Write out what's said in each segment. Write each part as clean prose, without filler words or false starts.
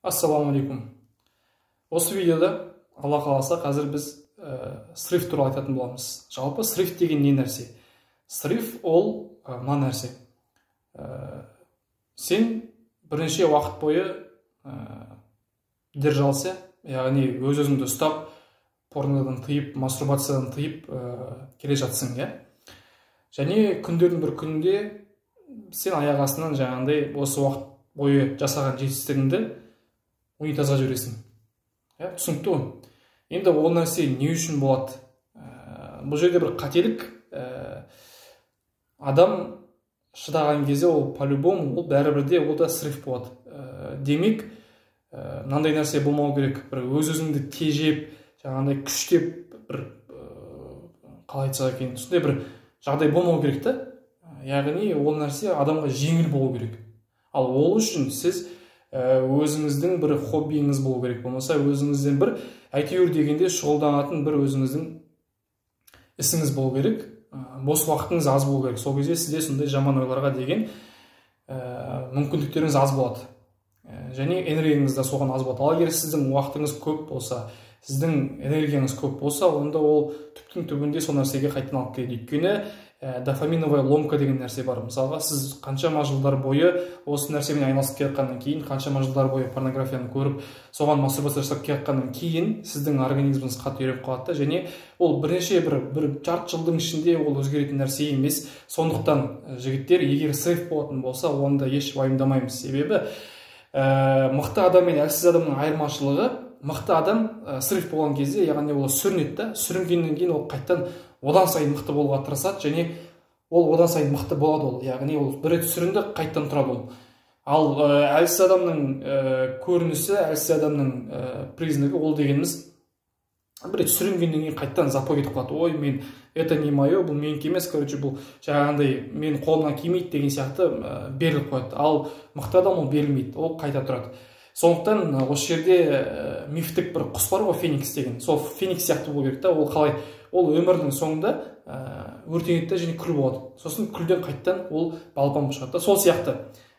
Ассалаумалейкум. Осы видеода Алла қаласа қазір біз сриф туралы айтатын боламыз. Жалпы сриф деген не нәрсе? Сриф ол мына нәрсе. Сен бірнеше уақыт бойы держался, яғни өз-өзіңді ұстап, порнодан тыйып, мастурбациядан тыйып келе жатсың, иә? Және күндердің бір күнінде сен аяқ астынан жаңағындай осы уақыт бойы жасаған жетістігіңді унитазға жібересің. Түсінікті ғой. Енді ол нәрсе не үшін болады? Бұл жерде бір қателік. Адам шыдаған кезде ол по-любому, ол бәрібірде ол да сриф болады. Демек, мынандай нәрсе болмау керек. Бір өз-өзіңді тежеп, жаңағындай күштеп, бір қалай айтсақ екен, сондай бір жағдай болмау керек та. Яғни ол нәрсе адамға жеңіл болу керек. Ал ол үшін сіз өзіңіздің бір хоббиіңіз болу керек, болмаса өзіңізден бір әйтеуір дегенде шұғылданатын бір өзіңіздің ісіңіз болу керек, бос уақытыңыз аз болу керек. Сол кезде сізде сондай жаман ойларға деген мүмкіндіктеріңіз аз болады, және энергияңыз да соған аз болады. Ал егер сіздің уақытыңыз көп болса, сіздің энергияңыз көп болса, онда ол түптің түбінде сол нәрсеге қайтадан алып келеді. Өйткені дофаминовая ломка деген нәрсе бар. Мысалға, сіз қаншама жылдар бойы осы нәрсемен айналысып келе жатқаннан кейін, қаншама жылдар бойы порнографияны көріп, соған мастурбация жасап келе жатқаннан кейін сіздің организміңіз қатты үйреніп қалады, және ол бірнеше бір жарты жылдың ішінде ол өзгеретін нәрсе емес. Сондықтан жігіттер, егер сриф болатын болса, онда еш уайымдамаймыз. Себебі мықты адам мен әлсіз адамның айырмашылығы, мықты адам сриф болған кезде, яғни ол сүрінеді, сүрінгеннен кейін ол қайтадан одан сайын мықты болуға тырысады, және ол одан сайын мықты болады ол. Яғни ол бір рет сүрінді, қайттан тұрады ол. Ал әлсіз адамның көрінісі, әлсіз адамның признагі ол дегеніміз бір рет сүрінгеннен кейін қайттан запой етіп қалады. Ой, мен это не мое, бұл менікі емес, короче, бұл жаңағындай мен қолымнан келмейді деген сияқты беріліп қояды. Ал мықты адам ол берілмейді, ол қайта тұрады. Сондықтан осы жерде мифтік бір құс бар ғой, феникс деген. Сол феникс сияқты болу керек та. Ол қалай? Ол өмірдің соңында өртенеді және күл болады. Сосын күлден қайттан ол балпан болып шығады. Сол сияқты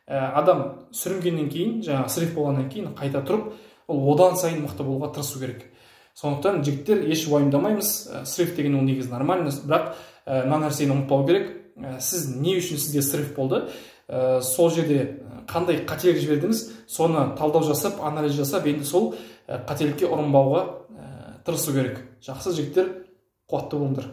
адам сүрінгеннен кейін, жаңағы сриф болғаннан кейін қайта тұрып, ол одан сайын мықты болуға тырысу керек. Сондықтан жігіттер, еш уайымдамаймыз. Сриф деген ол негізі нормально, бірақ мына нәрсені ұмытпау керек. Сіз не үшін сізде сриф болды? Сол жерде қандай қателік жібердіңіз, соны талдау жасап, анализ жасап, енді сол қателікке ұрынбауға тырысу керек. Жақсы жігіттер, қуатты болыңдар.